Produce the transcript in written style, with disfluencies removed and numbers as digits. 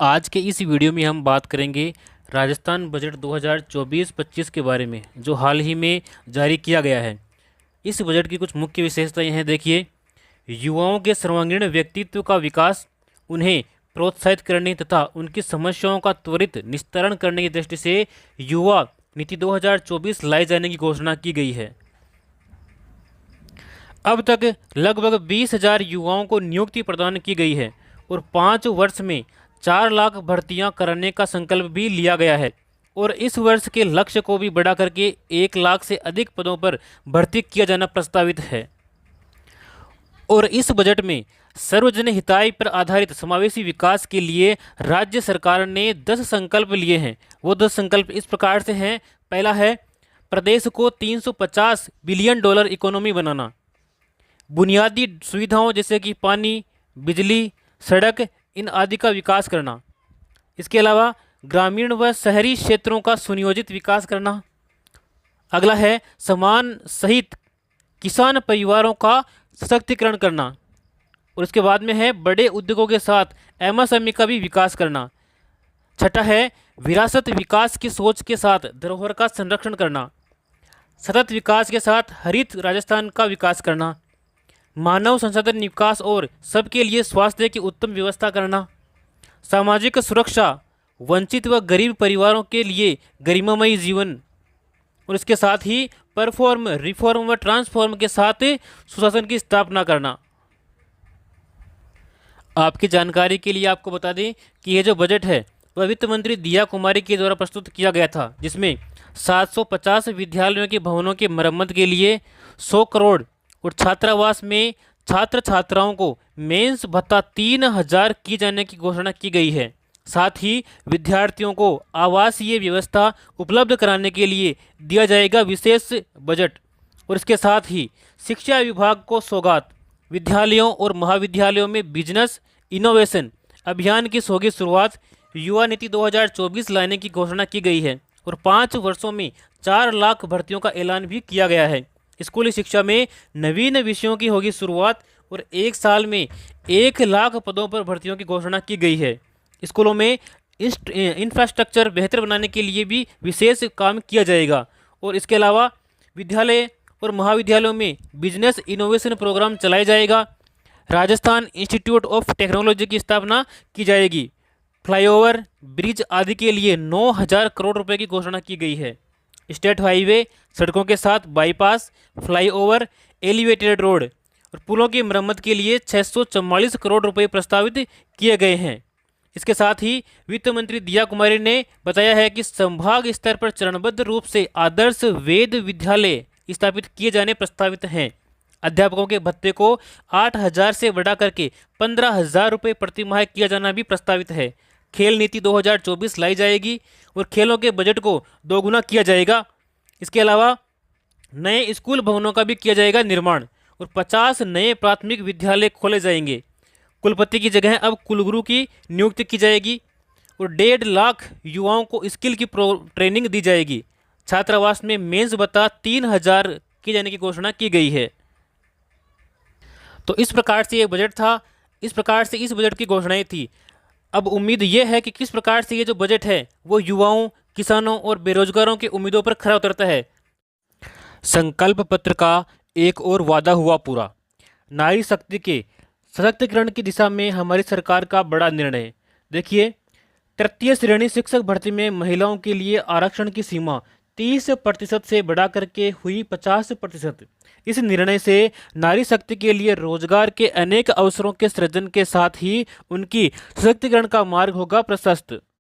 आज के इस वीडियो में हम बात करेंगे राजस्थान बजट 2024-25 के बारे में, जो हाल ही में जारी किया गया है। इस बजट की कुछ मुख्य विशेषताएं हैं। देखिए, युवाओं के सर्वांगीण व्यक्तित्व का विकास, उन्हें प्रोत्साहित करने तथा उनकी समस्याओं का त्वरित निस्तारण करने की दृष्टि से युवा नीति 2024 लाई जाने की घोषणा की गई है। अब तक लगभग 20,000 युवाओं को नियुक्ति प्रदान की गई है और 5 वर्ष में 4 लाख भर्तियां करने का संकल्प भी लिया गया है और इस वर्ष के लक्ष्य को भी बढ़ा करके 1 लाख से अधिक पदों पर भर्ती किया जाना प्रस्तावित है। और इस बजट में सर्वजन हिताय पर आधारित समावेशी विकास के लिए राज्य सरकार ने 10 संकल्प लिए हैं। वो 10 संकल्प इस प्रकार से हैं। पहला है, प्रदेश को $350 बिलियन इकोनॉमी बनाना। बुनियादी सुविधाओं जैसे कि पानी, बिजली, सड़क, इन आदि का विकास करना। इसके अलावा ग्रामीण व शहरी क्षेत्रों का सुनियोजित विकास करना। अगला है, समान सहित किसान परिवारों का सशक्तिकरण करना। और इसके बाद में है, बड़े उद्योगों के साथ एमएसएमई का भी विकास करना। छठा है, विरासत विकास की सोच के साथ धरोहर का संरक्षण करना। सतत विकास के साथ हरित राजस्थान का विकास करना। मानव संसाधन विकास और सबके लिए स्वास्थ्य की उत्तम व्यवस्था करना। सामाजिक सुरक्षा, वंचित व गरीब परिवारों के लिए गरिमामयी जीवन। और इसके साथ ही परफॉर्म, रिफॉर्म व ट्रांसफॉर्म के साथ सुशासन की स्थापना करना। आपकी जानकारी के लिए आपको बता दें कि यह जो बजट है वह वित्त मंत्री दिया कुमारी के द्वारा प्रस्तुत किया गया था, जिसमें 750 विद्यालयों के भवनों की मरम्मत के लिए 100 करोड़ और छात्रावास में छात्र छात्राओं को मेंस भत्ता 3,000 किए जाने की घोषणा की गई है। साथ ही विद्यार्थियों को आवासीय व्यवस्था उपलब्ध कराने के लिए दिया जाएगा विशेष बजट। और इसके साथ ही शिक्षा विभाग को सौगात, विद्यालयों और महाविद्यालयों में बिजनेस इनोवेशन अभियान की होगी शुरुआत। युवा नीति 2024 लाने की घोषणा की गई है और 5 वर्षों में 4 लाख भर्तियों का ऐलान भी किया गया है। स्कूली शिक्षा में नवीन विषयों की होगी शुरुआत और 1 साल में 1 लाख पदों पर भर्तियों की घोषणा की गई है। स्कूलों में इंफ्रास्ट्रक्चर बेहतर बनाने के लिए भी विशेष काम किया जाएगा। और इसके अलावा विद्यालय और महाविद्यालयों में बिजनेस इनोवेशन प्रोग्राम चलाया जाएगा। राजस्थान इंस्टीट्यूट ऑफ टेक्नोलॉजी की स्थापना की जाएगी। फ्लाईओवर, ब्रिज आदि के लिए 9,000 करोड़ रुपए की घोषणा की गई है। स्टेट हाईवे, सड़कों के साथ बाईपास, फ्लाईओवर, एलिवेटेड रोड और पुलों की मरम्मत के लिए 644 करोड़ रुपए प्रस्तावित किए गए हैं। इसके साथ ही वित्त मंत्री दिया कुमारी ने बताया है कि संभाग स्तर पर चरणबद्ध रूप से आदर्श वेद विद्यालय स्थापित किए जाने प्रस्तावित हैं। अध्यापकों के भत्ते को 8,000 से बढ़ा करके 15,000 रुपये प्रति माह किया जाना भी प्रस्तावित है। खेल नीति 2024 लाई जाएगी और खेलों के बजट को दोगुना किया जाएगा। इसके अलावा नए स्कूल भवनों का भी किया जाएगा निर्माण और 50 नए प्राथमिक विद्यालय खोले जाएंगे। कुलपति की जगह अब कुलगुरु की नियुक्ति की जाएगी और 1.5 लाख युवाओं को स्किल की ट्रेनिंग दी जाएगी। छात्रावास में मेंस भत्ता 3,000 किए जाने की घोषणा की गई है। तो इस प्रकार से ये बजट था, इस प्रकार से इस बजट की घोषणाएं थी। अब उम्मीद ये है कि किस प्रकार से ये जो बजट है वो युवाओं, किसानों और बेरोजगारों की उम्मीदों पर खरा उतरता है। संकल्प पत्र का एक और वादा हुआ पूरा। नारी शक्ति के सशक्तिकरण की दिशा में हमारी सरकार का बड़ा निर्णय। देखिए, तृतीय श्रेणी शिक्षक भर्ती में महिलाओं के लिए आरक्षण की सीमा 30% से बढ़ा करके हुई 50%। इस निर्णय से नारी शक्ति के लिए रोजगार के अनेक अवसरों के सृजन के साथ ही उनकी सशक्तिकरण का मार्ग होगा प्रशस्त।